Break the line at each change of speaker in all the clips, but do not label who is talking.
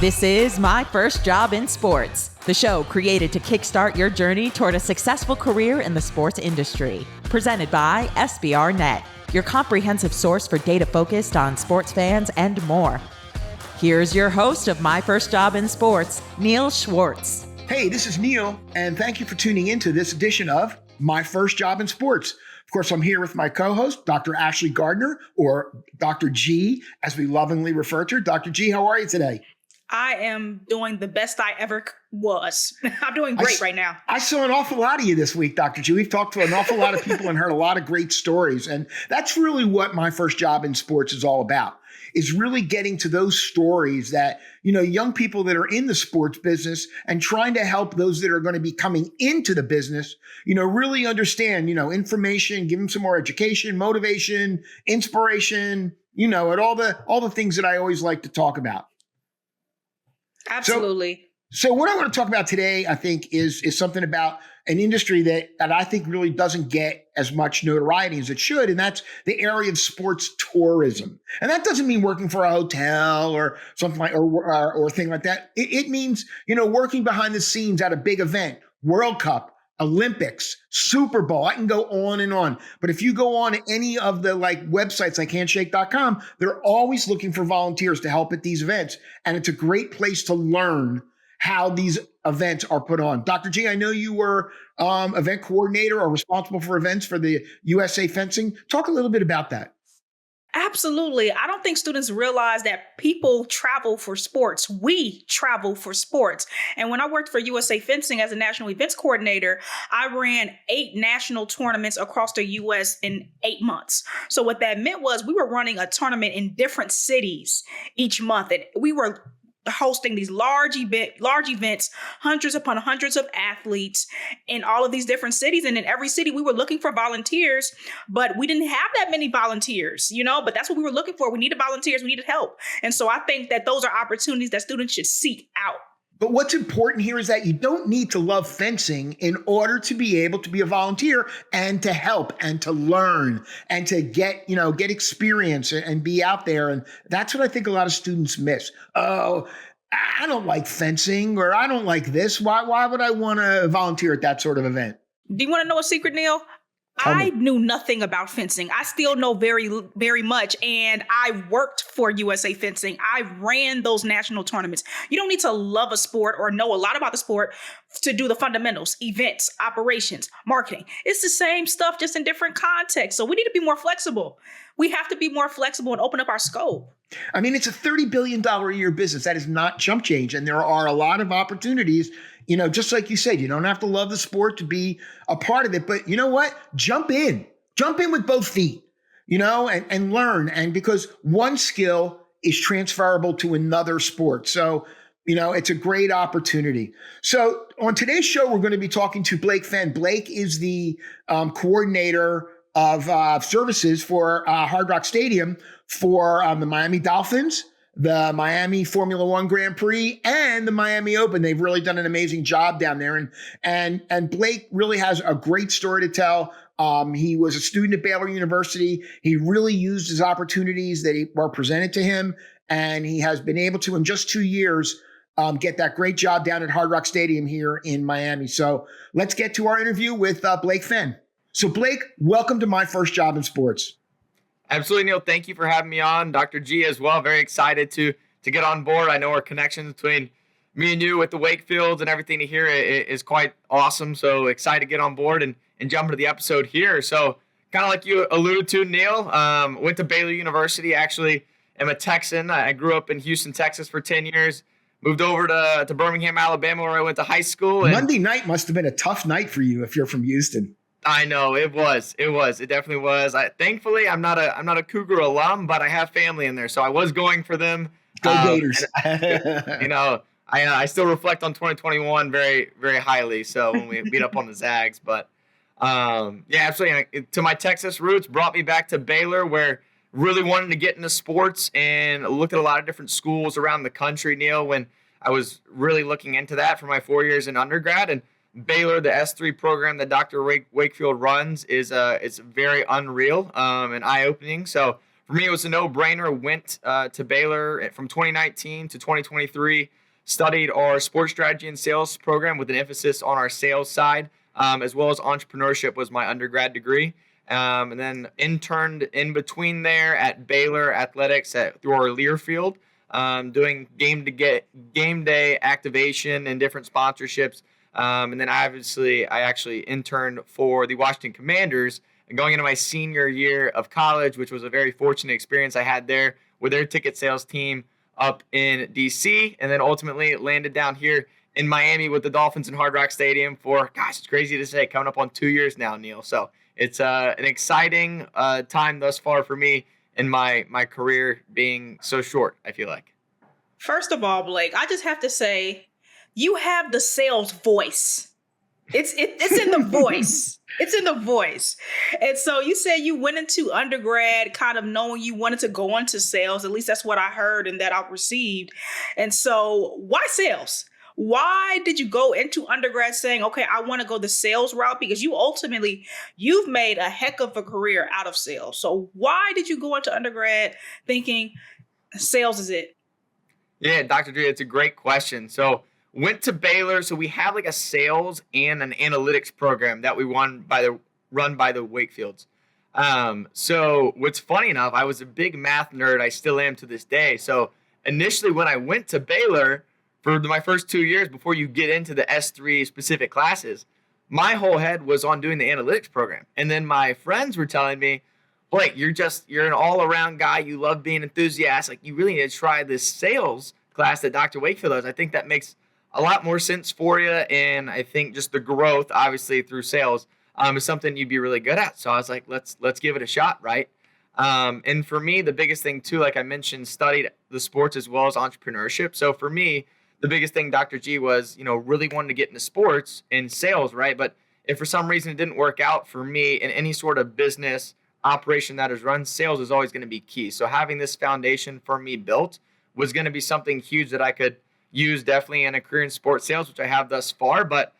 This is My First Job in Sports, the show created to kickstart your journey toward a successful career in the sports industry. Presented by SBRnet, your comprehensive source for data focused on sports fans and more. Here's your host of My First Job in Sports, Neil Schwartz.
Hey, this is Neil, and thank you for tuning in to this edition of My First Job in Sports. Of course, I'm here with my co-host, Dr. Ashley Gardner, or Dr. G, as we lovingly refer to her. Dr. G, how are you today?
I am doing the best I ever was. I'm doing great right now.
I saw an awful lot of you this week, Dr. G. We've talked to an awful lot of people and heard a lot of great stories. And that's really what My First Job in Sports is all about, is really getting to those stories that, young people that are in the sports business and trying to help those that are going to be coming into the business, really understand, information, give them some more education, motivation, inspiration, and all the things that I always like to talk about.
Absolutely.
So what I want to talk about today, I think, is something about an industry that I think really doesn't get as much notoriety as it should, and that's the area of sports tourism. And that doesn't mean working for a hotel or something like or thing like that. It means working behind the scenes at a big event, World Cup, Olympics, Super Bowl. I can go on and on. But if you go on any of the websites like handshake.com, they're always looking for volunteers to help at these events. And it's a great place to learn how these events are put on. Dr. G, I know you were event coordinator or responsible for events for the USA Fencing. Talk a little bit about that.
Absolutely. I don't think students realize that people travel for sports. We travel for sports. And when I worked for USA Fencing as a national events coordinator, I ran 8 national tournaments across the U.S. in 8 months. So what that meant was we were running a tournament in different cities each month. And we were hosting these large events, hundreds upon hundreds of athletes in all of these different cities. And in every city, we were looking for volunteers, but we didn't have that many volunteers, but that's what we were looking for. We needed volunteers. We needed help. And so I think that those are opportunities that students should seek out.
But what's important here is that you don't need to love fencing in order to be able to be a volunteer and to help and to learn and to get experience and be out there. And that's what I think a lot of students miss. Oh, I don't like fencing, or I don't like this. Why would I want to volunteer at that sort of event?
Do you want to know a secret, Neil? I knew nothing about fencing. I still know very, very much. And I worked for USA Fencing. I ran those national tournaments. You don't need to love a sport or know a lot about the sport to do the fundamentals, events, operations, marketing. It's the same stuff, just in different contexts. So we need to be more flexible. We have to be more flexible and open up our scope.
I mean, it's a $30 billion a year business. That is not chump change. And there are a lot of opportunities. Just like you said, you don't have to love the sport to be a part of it. But you know what? Jump in with both feet, and learn. And because one skill is transferable to another sport. So, it's a great opportunity. So on today's show, we're going to be talking to Blake Fenn. Blake is the coordinator of services for Hard Rock Stadium for the Miami Dolphins, the Miami Formula One Grand Prix, and the Miami Open. They've really done an amazing job down there. And Blake really has a great story to tell. He was a student at Baylor University. He really used his opportunities that were presented to him, and he has been able to, in just 2 years, get that great job down at Hard Rock Stadium here in Miami. So let's get to our interview with Blake Fenn. So Blake, welcome to My First Job in Sports.
Absolutely, Neil. Thank you for having me on. Dr. G as well. Very excited to get on board. I know our connection between me and you with the Wakefields and everything here is quite awesome. So excited to get on board and jump into the episode here. So kind of like you alluded to, Neil, went to Baylor University. Actually, am a Texan. I grew up in Houston, Texas for 10 years. Moved over to Birmingham, Alabama, where I went to high school. And
Monday night must have been a tough night for you if you're from Houston.
I know it was. It definitely was. Thankfully, I'm not a Cougar alum, but I have family in there, so I was going for them.
Go Gators!
I still reflect on 2021 very, very highly. So when we beat up on the Zags, but absolutely. To my Texas roots brought me back to Baylor, where really wanted to get into sports and looked at a lot of different schools around the country, Neil, when I was really looking into that for my 4 years in undergrad. And Baylor, the S3 program that Dr. Wakefield runs, is it's very unreal and eye-opening. So for me, it was a no-brainer. Went to Baylor from 2019 to 2023, studied our sports strategy and sales program with an emphasis on our sales side, as well as entrepreneurship was my undergrad degree. And then interned in between there at Baylor Athletics through our Learfield, doing game day activation and different sponsorships. And then obviously I actually interned for the Washington Commanders going into my senior year of college, which was a very fortunate experience I had there with their ticket sales team up in DC. And then ultimately it landed down here in Miami with the Dolphins in Hard Rock Stadium for, gosh, it's crazy to say, coming up on 2 years now, Neil. So it's an exciting time thus far for me in my career being so short, I feel like.
First of all, Blake, I just have to say, you have the sales voice. It's in the voice. It's in the voice. And so you said you went into undergrad kind of knowing you wanted to go into sales. At least that's what I heard and that I received. And so why sales? Why did you go into undergrad saying, okay, I want to go the sales route? Because you've made a heck of a career out of sales. So why did you go into undergrad thinking sales is it?
Yeah, Dr. Dre, it's a great question. So went to Baylor. So we have like a sales and an analytics program that we run by the Wakefields. So what's funny enough, I was a big math nerd. I still am to this day. So initially when I went to Baylor, for my first 2 years before you get into the S3 specific classes, my whole head was on doing the analytics program. And then my friends were telling me, Blake, you're an all-around guy. You love being enthusiastic. You really need to try this sales class that Dr. Wakefield does. I think that makes a lot more sense for you. And I think just the growth, obviously, through sales is something you'd be really good at. So I was like, let's give it a shot, right? And for me, the biggest thing, too, like I mentioned, studied the sports as well as entrepreneurship. So for me, the biggest thing, Dr. G, was, really wanting to get into sports and sales, right? But if for some reason it didn't work out for me in any sort of business operation that is run, sales is always going to be key. So having this foundation for me built was going to be something huge that I could use definitely in a career in sports sales, which I have thus far. But,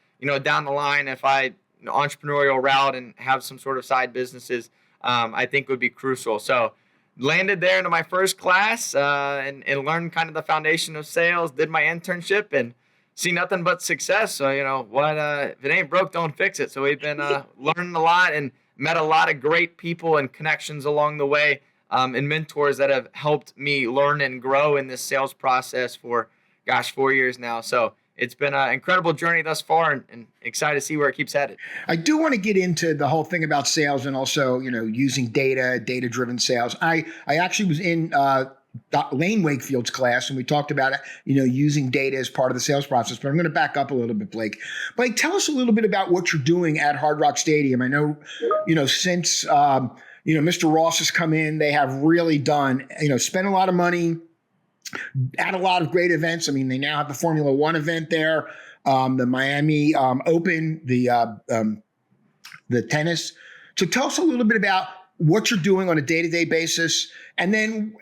down the line, if I entrepreneurial route and have some sort of side businesses, I think would be crucial. So landed there into my first class and learned kind of the foundation of sales, did my internship and see nothing but success. So, if it ain't broke, don't fix it. So we've been learning a lot and met a lot of great people and connections along the way and mentors that have helped me learn and grow in this sales process for, 4 years now. So it's been an incredible journey thus far and excited to see where it keeps headed.
I do want to get into the whole thing about sales and also, using data-driven sales. I actually was in Lane Wakefield's class and we talked about, using data as part of the sales process. But I'm going to back up a little bit, Blake. Blake, tell us a little bit about what you're doing at Hard Rock Stadium. I know, since, Mr. Ross has come in, they have really done, spent a lot of money, at a lot of great events. I mean, they now have the Formula One event there, the Miami Open, the tennis. So tell us a little bit about what you're doing on a day-to-day basis, and then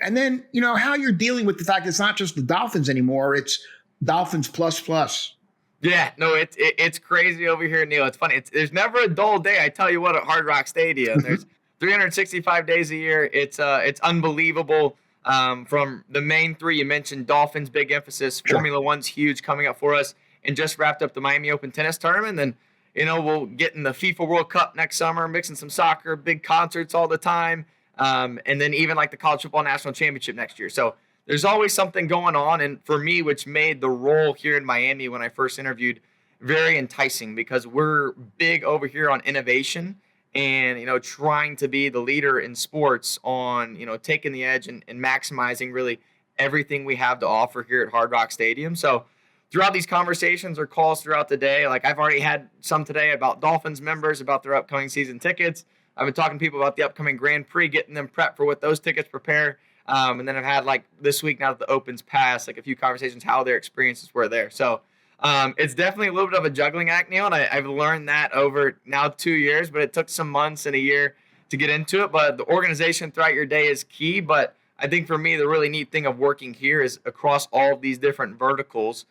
how you're dealing with the fact that it's not just the Dolphins anymore; it's Dolphins plus.
Yeah, no, it's crazy over here, Neil. It's funny. There's never a dull day. I tell you what, at Hard Rock Stadium, there's 365 days a year. It's unbelievable. From the main three you mentioned, Dolphins, big emphasis. Sure. Formula One's huge coming up for us, and just wrapped up the Miami Open tennis tournament. Then, we'll get in the FIFA World Cup next summer, mixing some soccer, big concerts all the time, and then even like the College Football National Championship next year. So there's always something going on, and for me, which made the role here in Miami when I first interviewed very enticing because we're big over here on innovation. And, trying to be the leader in sports on, taking the edge and maximizing really everything we have to offer here at Hard Rock Stadium. So throughout these conversations or calls throughout the day, like I've already had some today about Dolphins members, about their upcoming season tickets. I've been talking to people about the upcoming Grand Prix, getting them prepped for what those tickets prepare. And then I've had like this week, now that the Open's passed, like a few conversations, how their experiences were there. So it's definitely a little bit of a juggling act, Neil, and I've learned that over now 2 years, but it took some months and a year to get into it. But the organization throughout your day is key. But I think for me, the really neat thing of working here is across all of these different verticals,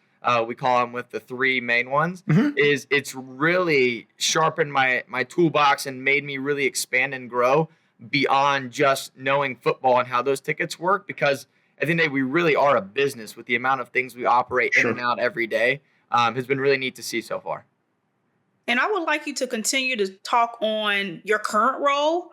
we call them with the three main ones, is it's really sharpened my toolbox and made me really expand and grow beyond just knowing football and how those tickets work, because at the end of the day, we really are a business with the amount of things we operate in and out every day. Has been really neat to see so far.
And I would like you to continue to talk on your current role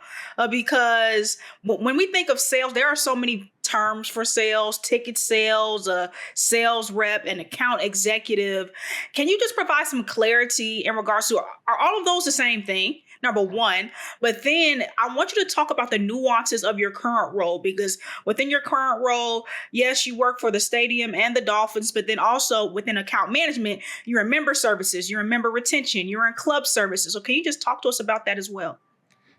because when we think of sales, there are so many terms for sales: ticket sales, sales rep, and account executive. Can you just provide some clarity in regards to, are all of those the same thing? Number one, but then I want you to talk about the nuances of your current role, because within your current role, yes, you work for the stadium and the Dolphins, but then also within account management, you're in member services, you're in member retention, you're in club services. So can you just talk to us about that as well?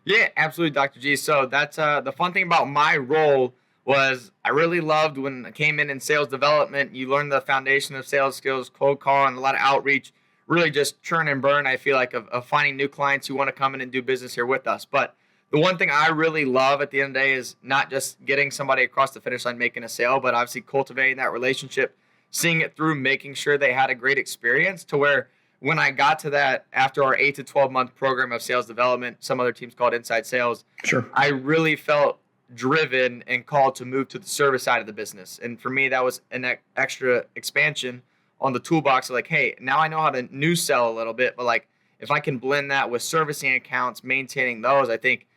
Yeah, absolutely, Dr. G. So that's the fun thing about my role was I really loved when I came in sales development. You learn the foundation of sales skills, cold calling, a lot of outreach, really just churn and burn, I feel like, of finding new clients who want to come in and do business here with us. But the one thing I really love at the end of the day is not just getting somebody across the finish line making a sale, but obviously cultivating that relationship, seeing it through, making sure they had a great experience, to where when I got to that after our 8 to 12 month program of sales development, some other teams call it inside sales, I really felt driven and called to move to the service side of the business. And for me, that was an extra expansion on the toolbox of like, hey, now I know how to new sell a little bit, but like if I can blend that with servicing accounts, maintaining those, I think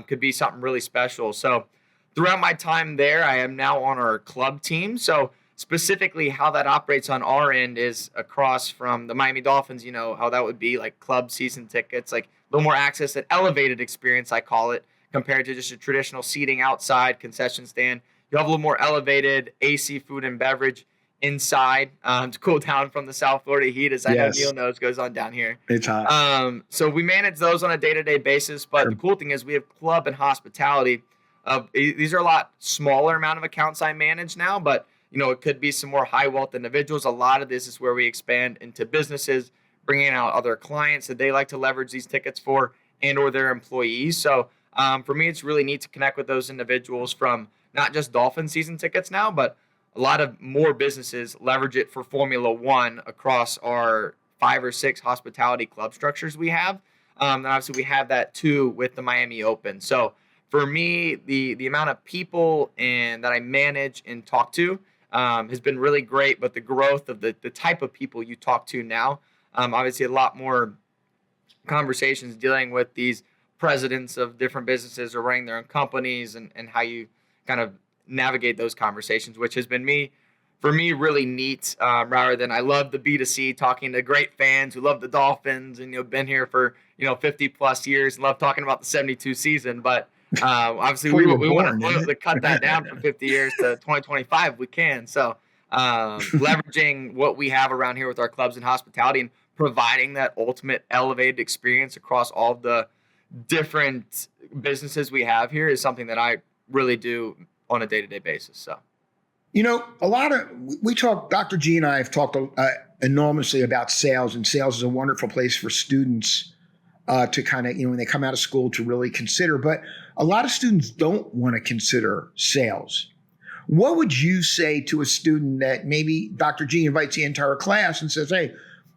could be something really special. So throughout my time there, I am now on our club team. So specifically how that operates on our end is across from the Miami Dolphins, you know, how that would be like club season tickets, like a little more access, an elevated experience, I call it, compared to just a traditional seating outside concession stand. You have a little more elevated AC food and beverage inside to cool down from the South Florida heat, as I know Neil knows goes on down here.
It's hot.
So we manage those on a day-to-day basis. But the cool thing is we have club and hospitality. These are a lot smaller amount of accounts I manage now, but you know, it could be some more high wealth individuals. A lot of this is where we expand into businesses, bringing out other clients that they like to leverage these tickets for, and or their employees. So for me, it's really neat to connect with those individuals from not just Dolphin season tickets now, but a lot of more businesses leverage it for Formula One across our 5 or 6 hospitality club structures we have. And obviously we have that too with the Miami Open. So for me, the amount of people that I manage and talk to has been really great, but the growth of the type of people you talk to now, obviously a lot more conversations dealing with these presidents of different businesses or running their own companies, and how you kind of navigate those conversations, which has been for me really neat, rather than I love the B2C, talking to great fans who love the Dolphins and, you know, been here for, you know, 50 plus years and love talking about the 72 season. But obviously we want to cut that down from 50 years to 2025 if we can. So leveraging what we have around here with our clubs and hospitality and providing that ultimate elevated experience across all of the different businesses we have here is something that I really do on a day-to-day basis. So,
you know, we talk, Dr. G and I have talked enormously about sales, and sales is a wonderful place for students to kind of, you know, when they come out of school to really consider, but a lot of students don't want to consider sales. What would you say to a student that maybe Dr. G invites you into our class and says, hey,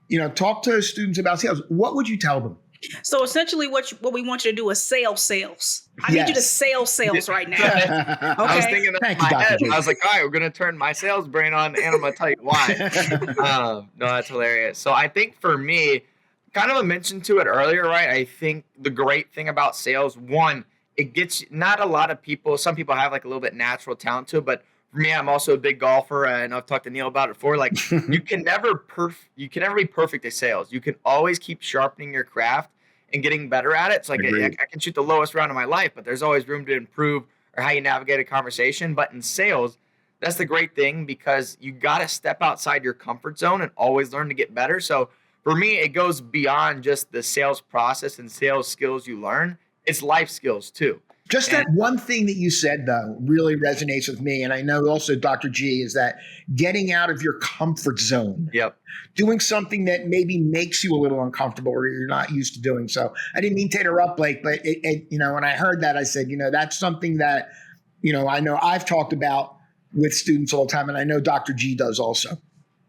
you know, talk to students about sales? What would you tell them?
So essentially what we want you to do is sales. I need you to sales right now. Okay.
I was thinking that in my head. I was like, all right, we're going to turn my sales brain on, and I'm going to tell you why. No, that's hilarious. So I think for me, kind of a mention to it earlier, right? I think the great thing about sales, one, it gets not a lot of people. Some people have like a little bit natural talent to it, but for me, I'm also a big golfer, and I've talked to Neil about it before. Like, you can never be perfect at sales. You can always keep sharpening your craft and getting better at it. It's like I can shoot the lowest round of my life, but there's always room to improve or how you navigate a conversation. But in sales, that's the great thing, because you got to step outside your comfort zone and always learn to get better. So for me, it goes beyond just the sales process and sales skills you learn. It's life skills too.
Just that one thing that you said, though, really resonates with me. And I know also Dr. G, is that getting out of your comfort zone, doing something that maybe makes you a little uncomfortable or you're not used to doing. So I didn't mean to interrupt, Blake, but you know, when I heard that, I said, you know, that's something that, you know I've talked about with students all the time, and I know Dr. G does also.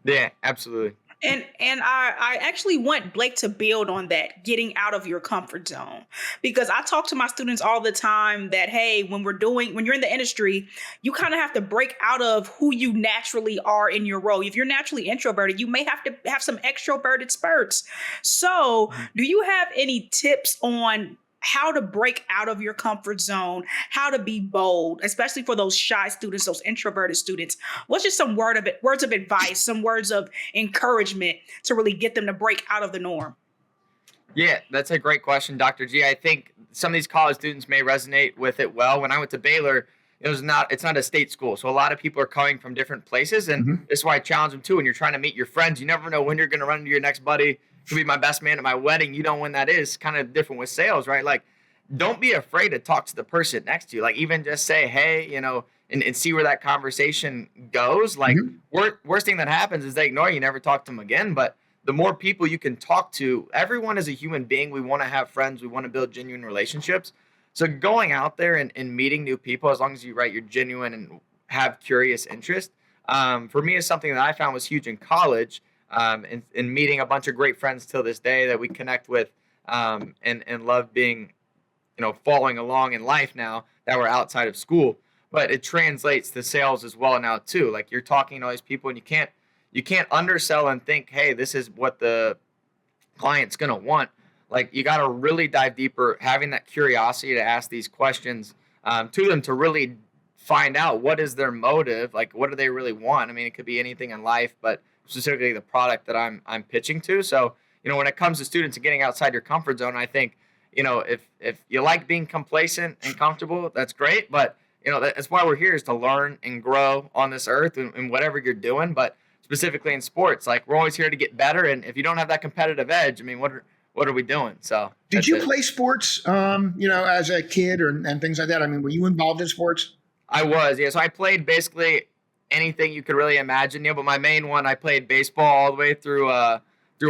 Yeah, absolutely.
And I actually want Blake to build on that, getting out of your comfort zone. Because I talk to my students all the time that, hey, when you're in the industry, you kind of have to break out of who you naturally are in your role. If you're naturally introverted, you may have to have some extroverted spurts. So do you have any tips on how to break out of your comfort zone, how to be bold, especially for those shy students, those introverted students? What's just some words of advice, some words of encouragement to really get them to break out of the norm?
Yeah, that's a great question, Dr. G. I think some of these college students may resonate with it well. When I went to Baylor, it's not a state school. So a lot of people are coming from different places. And This is why I challenge them too. When you're trying to meet your friends, you never know when you're going to run into your next buddy. Could be my best man at my wedding. You know when that is. Kind of different with sales, right? Like, don't be afraid to talk to the person next to you. Like, even just say, hey, and see where that conversation goes. Like, worst thing that happens is they ignore you, never talk to them again. But the more people you can talk to, everyone is a human being. We want to have friends. We want to build genuine relationships. So going out there and meeting new people, as long as you're genuine and have curious interest, for me is something that I found was huge in college. And meeting a bunch of great friends till this day that we connect with, and love being, following along in life now that we're outside of school. But it translates to sales as well now too. Like, you're talking to all these people, and you can't undersell and think, hey, this is what the client's gonna want. Like, you got to really dive deeper, having that curiosity to ask these questions to them, to really find out what is their motive, like what do they really want. I mean, it could be anything in life, but specifically the product that I'm pitching to. So, when it comes to students and getting outside your comfort zone, I think, if you like being complacent and comfortable, that's great. But, that's why we're here, is to learn and grow on this earth and whatever you're doing. But specifically in sports, like, we're always here to get better. And if you don't have that competitive edge, I mean, what are we doing? So
did you play sports, as a kid and things like that? I mean, were you involved in sports?
I was, yeah. So I played basically anything you could really imagine, but my main one, I played baseball all the way through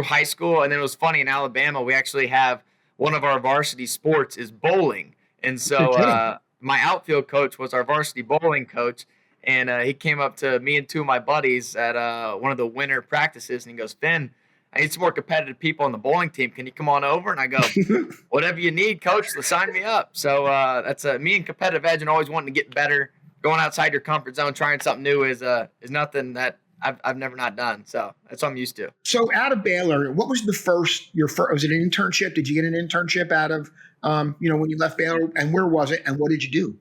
high school. And then it was funny, in Alabama, we actually have one of our varsity sports is bowling. And so my outfield coach was our varsity bowling coach. And he came up to me and two of my buddies at one of the winter practices, and he goes, Finn, I need some more competitive people on the bowling team. Can you come on over? And I go, whatever you need, coach, sign me up. So that's me and competitive edge, and always wanting to get better. Going outside your comfort zone, trying something new is nothing that I've never not done. So that's what I'm used to.
So out of Baylor, what was your first, was it an internship? Did you get an internship out of, when you left Baylor, and where was it, and what did you do?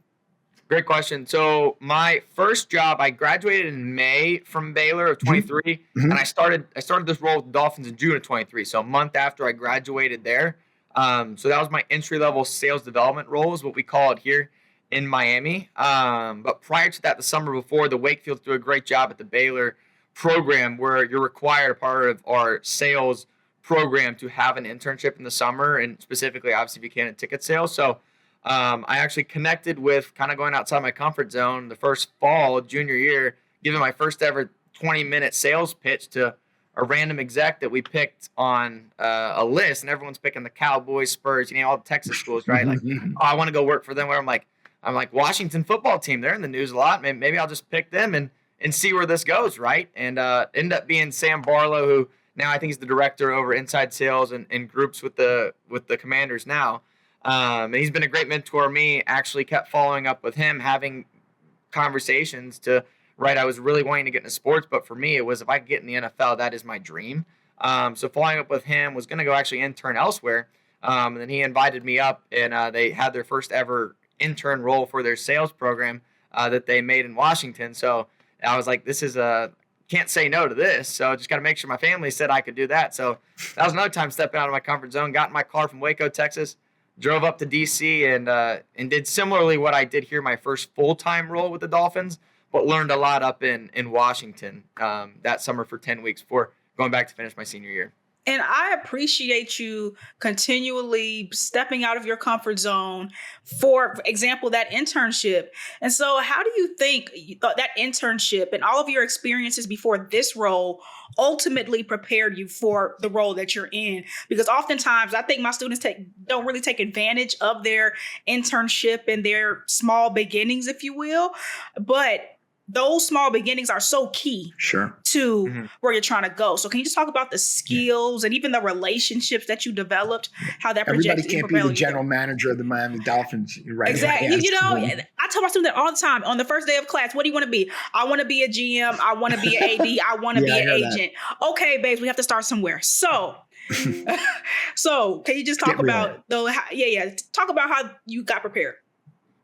Great question. So my first job, I graduated in May from Baylor of 23, and I started this role with the Dolphins in June of 23. So a month after I graduated there. So that was my entry-level sales development role, is what we call it here in Miami. But prior to that, the summer before, the Wakefields do a great job at the Baylor program, where you're required, a part of our sales program, to have an internship in the summer, and specifically, obviously, if you can, in ticket sales. So I actually connected with, kind of going outside my comfort zone, the first fall, junior year, giving my first ever 20-minute sales pitch to a random exec that we picked on a list, and everyone's picking the Cowboys, Spurs, all the Texas schools, right? Like, I want to go work for them. Where I'm like Washington football team. They're in the news a lot. Maybe I'll just pick them and see where this goes, right? And end up being Sam Barlow, who now I think is the director over inside sales and groups with the Commanders now. And he's been a great mentor to me. Actually kept following up with him, having conversations I was really wanting to get into sports, but for me, it was, if I could get in the NFL, that is my dream. So following up with him, was going to go actually intern elsewhere. And then he invited me up, and they had their first ever intern role for their sales program that they made in Washington. So I was like, can't say no to this. So just got to make sure my family said I could do that. So that was another time stepping out of my comfort zone, got in my car from Waco, Texas, drove up to DC, and did similarly what I did here, my first full-time role with the Dolphins, but learned a lot up in Washington that summer for 10 weeks before going back to finish my senior year.
And I appreciate you continually stepping out of your comfort zone. For example, that internship. And so how do you think that internship and all of your experiences before this role ultimately prepared you for the role that you're in? Because oftentimes I think my students don't really take advantage of their internship and their small beginnings, if you will. But those small beginnings are so key to where you're trying to go. So can you just talk about the skills and even the relationships that you developed, how that
Everybody
projects
can't be the general manager of the Miami Dolphins. You're right.
Exactly. I tell my students that all the time. On the first day of class, what do you want to be? I want to be a GM. I want to be an AD. I want to be an agent. That. Okay, babes, we have to start somewhere. So can you just talk about talk about how you got prepared?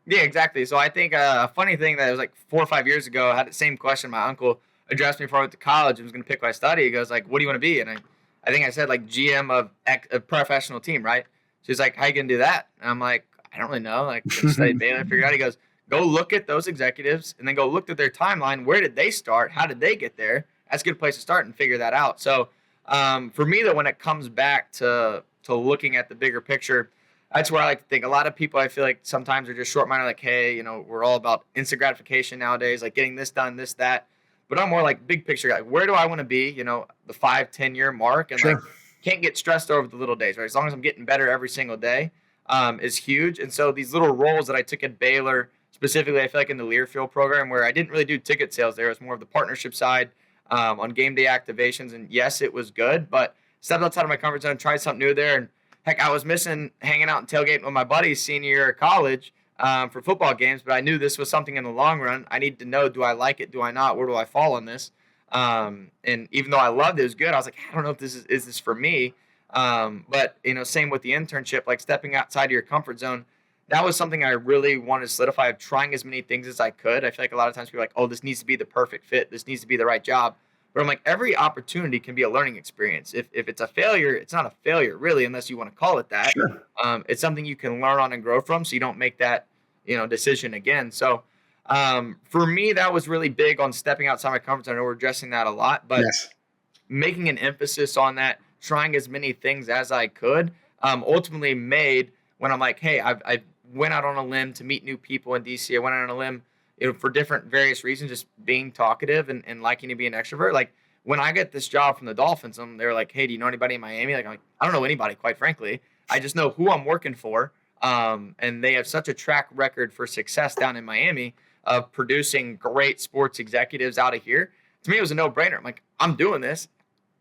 Yeah, exactly. So I think a funny thing that was like 4 or 5 years ago, I had the same question my uncle addressed me before I went to college and was going to pick my study. He goes like, what do you want to be? And I think I said like GM of a professional team, right? She's like, how you going to do that? And I'm like, I don't really know. Like, studied Baylor, figure out. He goes, go look at those executives and then go look at their timeline. Where did they start? How did they get there? That's a good place to start and figure that out. So for me, though, when it comes back to looking at the bigger picture, that's where I like to think. A lot of people, I feel like sometimes are just short-minded, like, hey, you know, we're all about instant gratification nowadays, like getting this done, this, that. But I'm more like big picture, like where do I want to be, you know, the 5-10 year mark, and like can't get stressed over the little days, right? As long as I'm getting better every single day is huge. And so these little roles that I took at Baylor, specifically, I feel like in the Learfield program, where I didn't really do ticket sales there, it was more of the partnership side on game day activations. And yes, it was good, but stepped outside of my comfort zone, tried something new there. And heck, I was missing hanging out and tailgating with my buddies senior year of college for football games, but I knew this was something in the long run. I need to know, do I like it? Do I not? Where do I fall on this? And even though I loved it, it was good, I was like, I don't know if this is this for me. But, you know, same with the internship, like stepping outside of your comfort zone. That was something I really wanted to solidify, of trying as many things as I could. I feel like a lot of times people are like, oh, this needs to be the perfect fit. This needs to be the right job. But I'm like, every opportunity can be a learning experience. If it's a failure, it's not a failure, really, unless you want to call it that. It's something you can learn on and grow from, so you don't make that, you know, decision again. So for me, that was really big on stepping outside my comfort zone. I know we're addressing that a lot, but making an emphasis on that, trying as many things as I could, ultimately made when I'm like, hey, I went out on a limb to meet new people in DC. I went out on a limb, you know, for different various reasons, just being talkative and liking to be an extrovert. Like when I get this job from the Dolphins, they're like, hey, do you know anybody in Miami? Like, I'm like, I don't know anybody, quite frankly. I just know who I'm working for. And they have such a track record for success down in Miami of producing great sports executives out of here. To me, it was a no-brainer. I'm like, I'm doing this.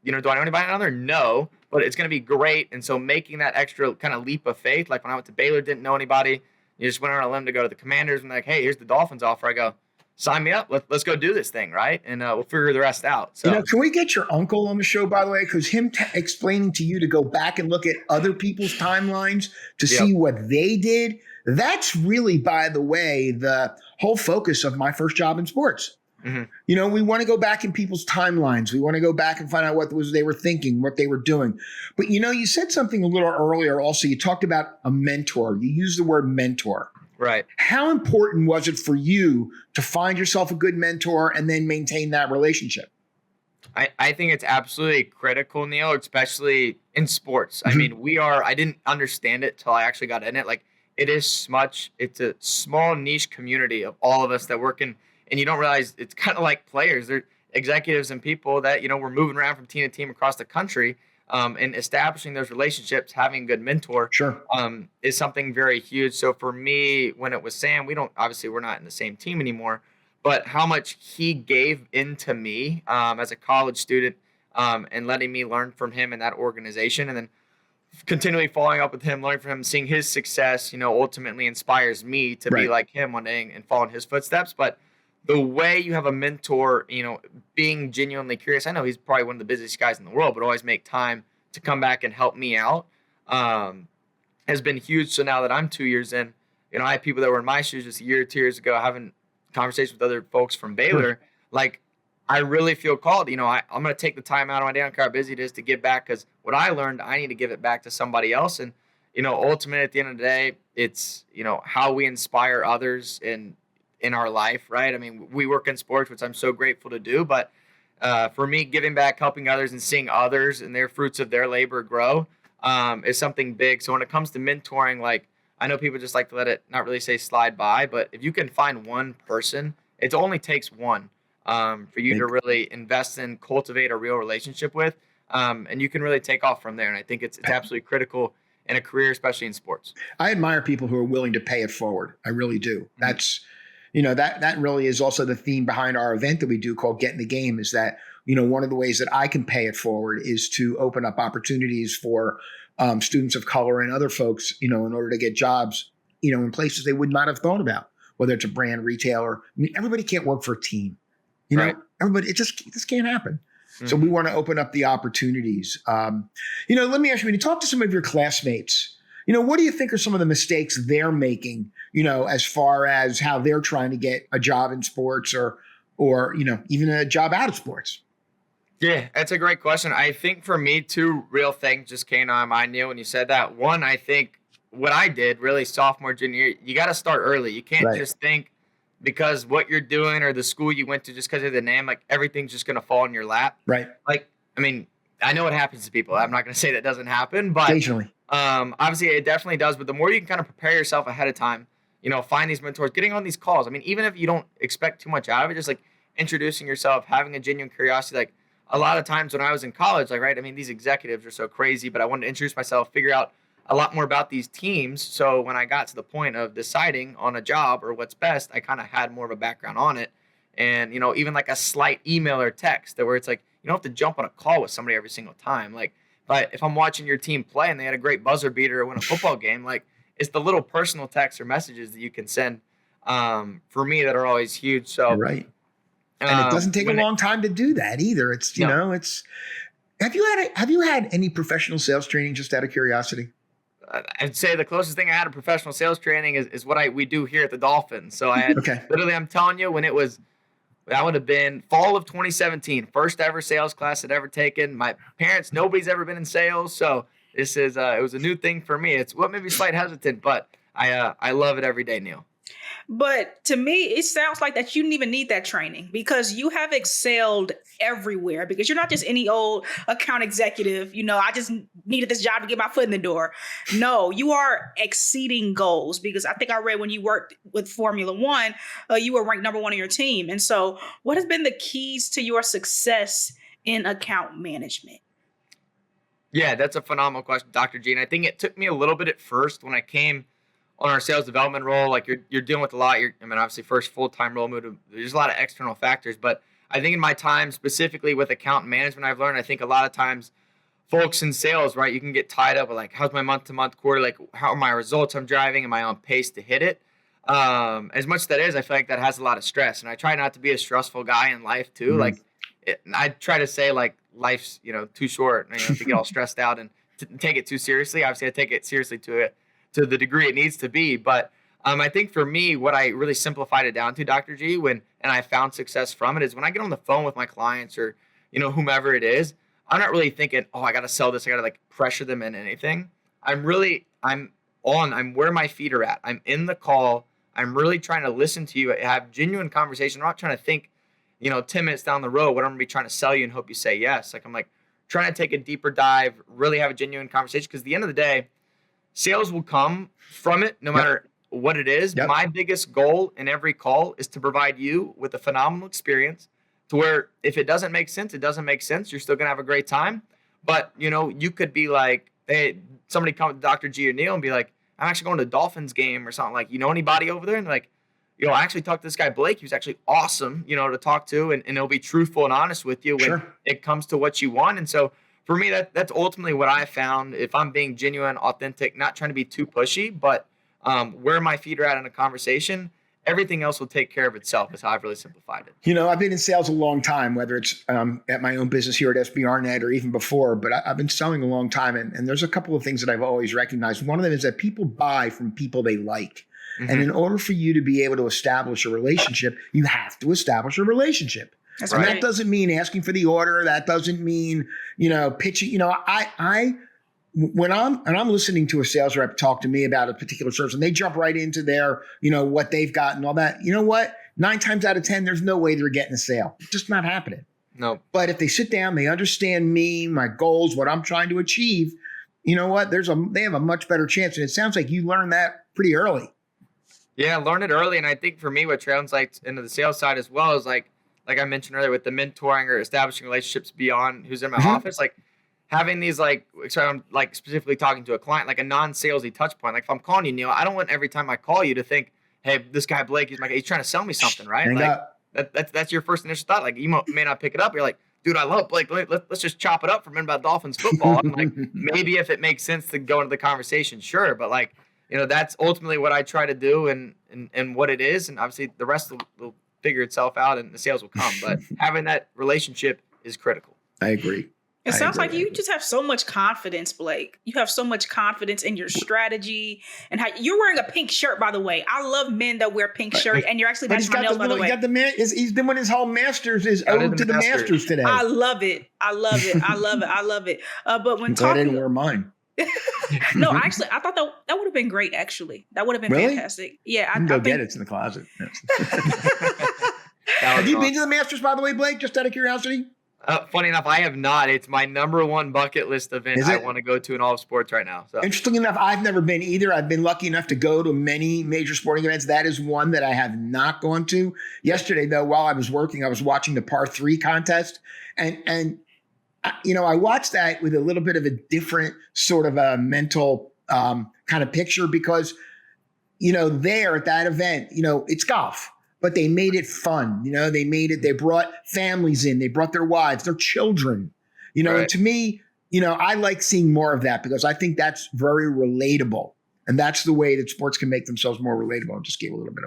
You know, do I know anybody out there? No, but it's going to be great. And so making that extra kind of leap of faith, like when I went to Baylor, didn't know anybody. You just went on a limb to go to the Commanders and like, hey, here's the Dolphins offer. I go, sign me up. Let's go do this thing, right? And we'll figure the rest out. So,
you know, can we get your uncle on the show, by the way? Because him explaining to you to go back and look at other people's timelines to see what they did, that's really, by the way, the whole focus of my first job in sports. You know, we want to go back in people's timelines. We want to go back and find out what was they were thinking, what they were doing. But, you know, you said something a little earlier also. You talked about a mentor. You used the word mentor.
Right.
How important was it for you to find yourself a good mentor and then maintain that relationship?
I think it's absolutely critical, Neil, especially in sports. I mean, I didn't understand it till I actually got in it. Like, it's a small niche community of all of us that work in. And you don't realize it's kind of like players. They're executives and people that, you know, we're moving around from team to team across the country, and establishing those relationships, having a good mentor is something very huge. So for me, when it was Sam, we're not in the same team anymore, but how much he gave into me as a college student and letting me learn from him in that organization, and then continually following up with him, learning from him, seeing his success, you know, ultimately inspires me to be like him one day and follow in his footsteps. But the way you have a mentor, you know, being genuinely curious. I know he's probably one of the busiest guys in the world, but always make time to come back and help me out has been huge. So now that I'm 2 years in, you know, I had people that were in my shoes just a year or 2 years ago having conversations with other folks from Baylor. Like, I really feel called. You know, I'm going to take the time out of my day, I don't care how busy it is, to give back, because what I learned, I need to give it back to somebody else. And, you know, ultimately at the end of the day, it's, you know, how we inspire others in our life, right? I mean, we work in sports, which I'm so grateful to do, but for me, giving back, helping others, and seeing others and their fruits of their labor grow is something big. So when it comes to mentoring, like, I know people just like to let it not really say slide by, but if you can find one person, it only takes one for you to really invest in, cultivate a real relationship with, and you can really take off from there. And I think it's absolutely critical in a career, especially in sports.
I admire people who are willing to pay it forward. I really do. that really is also the theme behind our event that we do called Get in the Game, is that, one of the ways that I can pay it forward is to open up opportunities for students of color and other folks, in order to get jobs, in places they would not have thought about, whether it's a brand retailer. I mean, everybody can't work for a team,
Right.
everybody, this can't happen. So we want to open up the opportunities. Let me ask you, when you talk to some of your classmates, what do you think are some of the mistakes they're making, as far as how they're trying to get a job in sports or even a job out of sports?
Yeah, that's a great question. I think for me, two real things just came to my mind, Neil, when you said that. One, I think what I did really sophomore, junior year, you got to start early. You can't just think because what you're doing or the school you went to just because of the name, like everything's just going to fall in your lap.
Right.
Like, I mean, I know it happens to people. I'm not going to say that doesn't happen, but
occasionally.
Obviously it definitely does. But the more you can kind of prepare yourself ahead of time, find these mentors, getting on these calls. I mean, even if you don't expect too much out of it, just like introducing yourself, having a genuine curiosity. Like a lot of times when I was in college, like, right, I mean, these executives are so crazy, but I wanted to introduce myself, figure out a lot more about these teams. So when I got to the point of deciding on a job or what's best, I kind of had more of a background on it. And, even like a slight email or text where it's like, you don't have to jump on a call with somebody every single time. Like, but if I'm watching your team play and they had a great buzzer beater or win a football game, like it's the little personal texts or messages that you can send for me that are always huge. So,
right. And it doesn't take a long time to do that either. It's, it's, have you had any professional sales training, just out of curiosity?
I'd say the closest thing I had to professional sales training is what we do here at the Dolphins. So I had literally, I'm telling you, that would have been fall of 2017, first ever sales class I'd ever taken. My parents, nobody's ever been in sales. So this is, it was a new thing for me. It's what made me slight hesitant, but I love it every day, Neil.
But to me, it sounds like that you didn't even need that training because you have excelled everywhere, because you're not just any old account executive. I just needed this job to get my foot in the door. No, you are exceeding goals, because I think I read when you worked with Formula One, you were ranked number 1 on your team. And so what has been the keys to your success in account management?
Yeah, that's a phenomenal question, Dr. G. And I think it took me a little bit at first when I came on our sales development role. Like you're dealing with a lot. Obviously first full-time role, there's a lot of external factors, but I think in my time specifically with account management, I've learned, I think a lot of times folks in sales, right, you can get tied up with like, how's my month-to-month quarter? Like how are my results I'm driving? Am I on pace to hit it? As much as that is, I feel like that has a lot of stress, and I try not to be a stressful guy in life too. Mm-hmm. I try to say like life's, too short, to get all stressed out and to take it too seriously. Obviously I take it seriously to the degree it needs to be. But I think for me, what I really simplified it down to, Dr. G, and I found success from it, is when I get on the phone with my clients or, whomever it is, I'm not really thinking, oh, I got to sell this. I got to like pressure them in anything. I'm where my feet are at. I'm in the call. I'm really trying to listen to you, have genuine conversation. I'm not trying to think, 10 minutes down the road, what I'm going to be trying to sell you and hope you say yes. Like I'm like trying to take a deeper dive, really have a genuine conversation. Because at the end of the day, sales will come from it no matter what it is. Yep. My biggest goal in every call is to provide you with a phenomenal experience to where if it doesn't make sense, it doesn't make sense. You're still going to have a great time. But, you could be like, hey, somebody come to Dr. G or Neil and be like, I'm actually going to a Dolphins game or something. Like, anybody over there? And like, I actually talked to this guy, Blake. He was actually awesome, to talk to. And he'll be truthful and honest with you when it comes to what you want. And so for me, that's ultimately what I found. If I'm being genuine, authentic, not trying to be too pushy, but where my feet are at in a conversation, everything else will take care of itself, is how I've really simplified it.
I've been in sales a long time, whether it's at my own business here at SBRnet or even before, but I've been selling a long time. And there's a couple of things that I've always recognized. One of them is that people buy from people they like. Mm-hmm. And in order for you to be able to establish a relationship, you have to establish a relationship. That's right. And that doesn't mean asking for the order. That doesn't mean, pitching. When I'm listening to a sales rep talk to me about a particular service and they jump right into their, what they've got and all that, 9 times out of 10, there's no way they're getting a sale. It's just not happening.
No.
But if they sit down, they understand me, my goals, what I'm trying to achieve, they have a much better chance. And it sounds like you learned that pretty early.
Yeah, learn it early. And I think for me, what translates into the sales side as well is like I mentioned earlier with the mentoring or establishing relationships beyond who's in my office, like having these I'm specifically talking to a client, like a non-salesy touch point. Like if I'm calling you, Neil, I don't want every time I call you to think, hey, this guy Blake, he's trying to sell me something, right?
Hang
Like
up.
that's your first initial thought. Like you may not pick it up. You're like, dude, I love Blake. Let's just chop it up for a minute about Dolphins football. I'm like, maybe if it makes sense to go into the conversation, sure. But like, that's ultimately what I try to do and what it is. And obviously the rest will figure itself out and the sales will come. But having that relationship is critical.
I agree.
It sounds like you just have so much confidence, Blake. You have so much confidence in your strategy and how you're wearing a pink shirt, by the way. I love men that wear pink shirts, and you're actually matching my nails, by the way.
He's doing his whole Masters is ode to the Masters today.
I love it. But when
I'm glad I didn't wear mine.
No, actually, I thought that would have been great. Actually, that would have been fantastic. Yeah, I
can go get it. It's in the closet.
Yes.
Have you been to the Masters, by the way, Blake? Just out of curiosity.
Funny enough, I have not. It's my number one bucket list event I want to go to in all of sports right now. So
interesting enough, I've never been either. I've been lucky enough to go to many major sporting events. That is one that I have not gone to. Yesterday, though, while I was working, I was watching the par 3 contest, and I watched that with a little bit of a different sort of a mental kind of picture because, there at that event, it's golf. But they made it fun. They brought families in, they brought their wives, their children,
right.
And to me, I like seeing more of that because I think that's very relatable. And that's the way that sports can make themselves more relatable. I just gave a little bit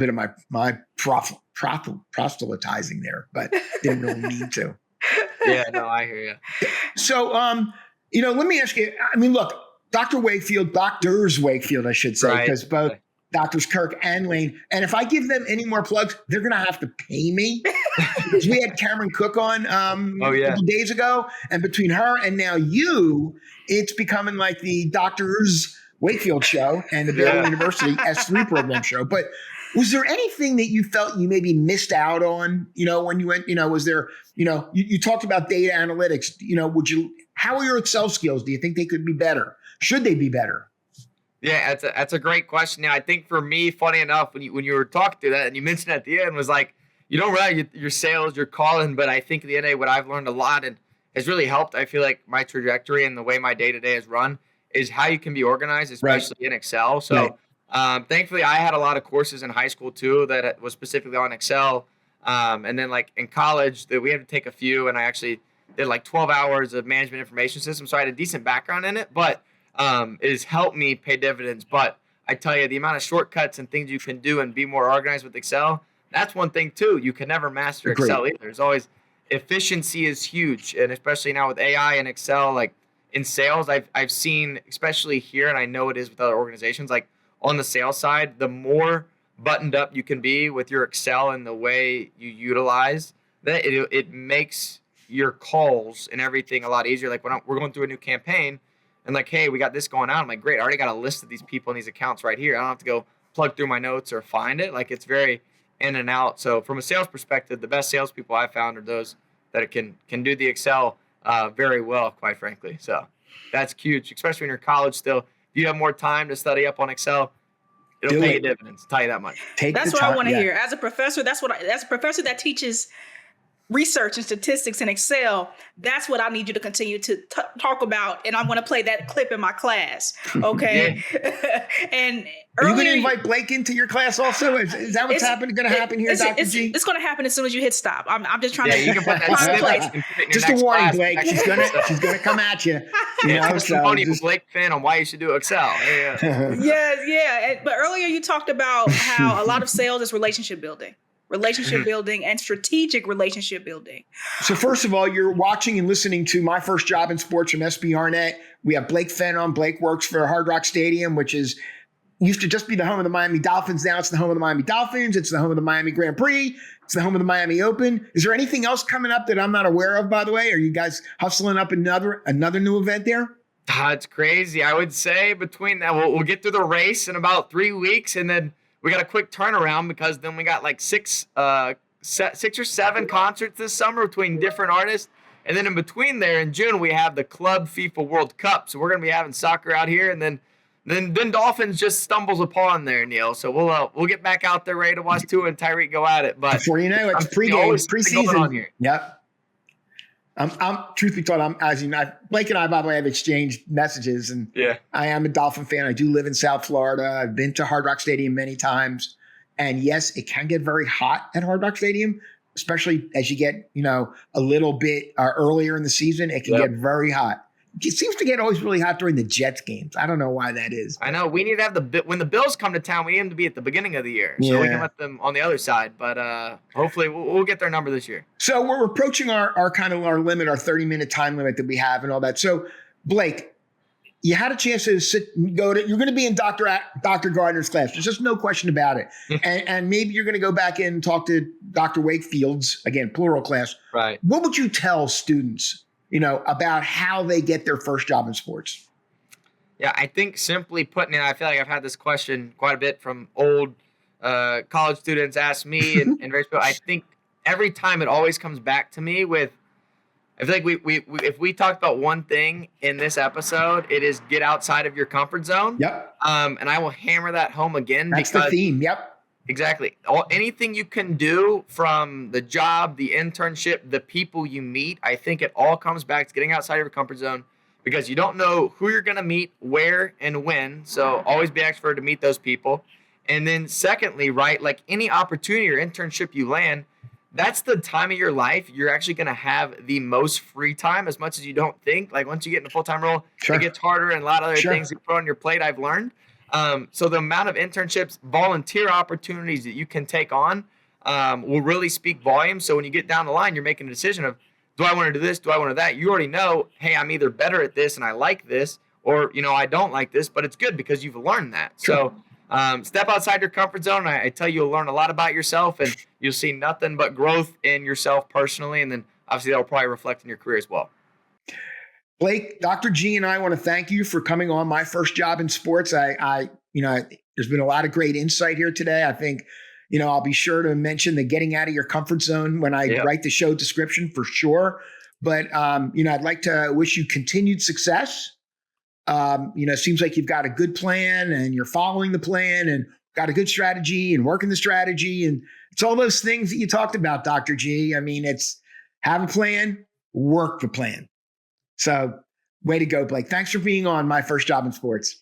of my proselytizing there, but didn't really need to.
Yeah, no, I hear you.
So, let me ask you, look, Doctors Wakefield, I should say, because both Doctors Kirk and Lane. And if I give them any more plugs, they're going to have to pay me. We had Cameron Cook on a couple days ago. And between her and now you, it's becoming like the Doctors Wakefield show and the Baylor University S3 program show. But was there anything that you felt you maybe missed out on, when you went, was there, you talked about data analytics, how are your Excel skills? Do you think they could be better? Should they be better?
Yeah, that's a great question. Now, I think for me, funny enough, when you were talking to that and you mentioned at the end was like, you don't realize your sales, your calling, but I think at the end of the day, what I've learned a lot and has really helped, I feel like my trajectory and the way my day-to-day is run is how you can be organized, especially in Excel. So thankfully, I had a lot of courses in high school too that was specifically on Excel. And then like in college, we had to take a few, and I actually did like 12 hours of management information system. So I had a decent background in it, but it has helped me pay dividends. But I tell you, the amount of shortcuts and things you can do and be more organized with Excel, that's one thing too. You can never master Excel either. There's always efficiency is huge. And especially now with AI and Excel, like in sales, I've seen, especially here, and I know it is with other organizations, like on the sales side, the more buttoned up you can be with your Excel and the way you utilize that, it makes your calls and everything a lot easier. Like when we're going through a new campaign, and like, hey, we got this going on. I'm like, great. I already got a list of these people in these accounts right here. I don't have to go plug through my notes or find it. Like it's very in and out. So from a sales perspective, the best salespeople I've found are those that can do the Excel very well, quite frankly. So that's huge, especially when you're in college still. If you have more time to study up on Excel, it'll pay you dividends. I'll tell you that much.
That's what I want to hear. As a professor, as a professor that teaches research and statistics in Excel, that's what I need you to continue to talk about. And I want to play that clip in my class. Okay. And
are you going to invite Blake into your class also? Is that what's going to happen here, Dr. G?
It's going to happen as soon as you hit stop. I'm just trying to.
You can put that
just a warning, Blake. She's going to come at you.
Funny Blake Fenn on why you should do Excel.
Yeah. But earlier you talked about how a lot of sales is relationship building and strategic relationship building.
So first of all, you're watching and listening to My First Job in Sports from SBRnet. We have Blake Fenn on. Blake works for Hard Rock Stadium, which used to just be the home of the Miami Dolphins. Now it's the home of the Miami Dolphins. It's the home of the Miami Grand Prix. It's the home of the Miami Open. Is there anything else coming up that I'm not aware of, by the way? Are you guys hustling up another new event there?
It's crazy. I would say between that, we'll get through the race in about 3 weeks, and then we got a quick turnaround because then we got like six or seven concerts this summer between different artists. And then in between there in June, we have the Club FIFA World Cup. So we're going to be having soccer out here. And then Dolphins just stumbles upon there, Neil. So we'll get back out there ready to watch Tua and Tyreek go at it. But
before you know it, it's preseason.
Here.
Yep. Truth be told, Blake and I, by the way, have exchanged messages, and I am a Dolphin fan. I do live in South Florida. I've been to Hard Rock Stadium many times. And yes, it can get very hot at Hard Rock Stadium, especially as you get, a little bit earlier in the season. It can get very hot. It seems to get always really hot during the Jets games. I don't know why that is.
I know. We need to have when the Bills come to town, we need them to be at the beginning of the year. So we can let them on the other side. But hopefully we'll get their number this year.
So we're approaching our limit, our 30-minute time limit that we have and all that. So, Blake, you had a chance to you're going to be in Dr. Gardner's class. There's just no question about it. and maybe you're going to go back in and talk to Dr. Wakefield's, again, plural class.
Right.
What would you tell students, about how they get their first job in sports?
Yeah, I think simply putting it, I feel like I've had this question quite a bit from old college students ask me and various people. I think every time it always comes back to me with, I feel like we if we talked about one thing in this episode, it is get outside of your comfort zone.
Yep.
And I will hammer that home again.
That's the theme. Yep.
Exactly. Anything you can do, from the job, the internship, the people you meet, I think it all comes back to getting outside of your comfort zone, because you don't know who you're going to meet, where, and when. So always be excited to meet those people. And then secondly, right, like any opportunity or internship you land, that's the time of your life you're actually going to have the most free time, as much as you don't think. Like once you get in a full-time role, it gets harder, and a lot of other things you put on your plate, I've learned. So the amount of internships, volunteer opportunities that you can take on will really speak volumes. So when you get down the line, you're making a decision of, do I want to do this? Do I want to do that? You already know, hey, I'm either better at this and I like this, or, I don't like this, but it's good because you've learned that. Sure. So step outside your comfort zone. I tell you, you'll learn a lot about yourself, and you'll see nothing but growth in yourself personally. And then obviously that'll probably reflect in your career as well.
Blake, Dr. G and I want to thank you for coming on My First Job in Sports. There's been a lot of great insight here today. I think, I'll be sure to mention the getting out of your comfort zone when I write the show description for sure. But, I'd like to wish you continued success. It seems like you've got a good plan, and you're following the plan, and got a good strategy and working the strategy. And it's all those things that you talked about, Dr. G. I mean, it's have a plan, work the plan. So way to go, Blake. Thanks for being on My First Job in Sports.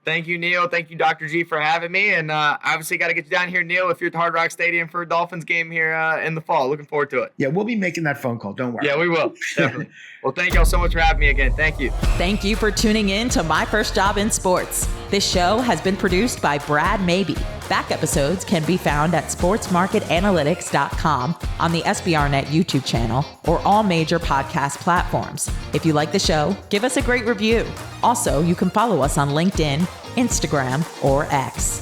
Thank you, Neil. Thank you, Dr. G, for having me. And obviously got to get you down here, Neil, if you're at the Hard Rock Stadium for a Dolphins game here in the fall. Looking forward to it.
Yeah, we'll be making that phone call. Don't worry.
Yeah, we will. Definitely. Well, thank y'all so much for having me again. Thank you.
Thank you for tuning in to My First Job in Sports. This show has been produced by Brad Mabey. Back episodes can be found at sportsmarketanalytics.com, on the SBRnet YouTube channel, or all major podcast platforms. If you like the show, give us a great review. Also, you can follow us on LinkedIn, Instagram, or X.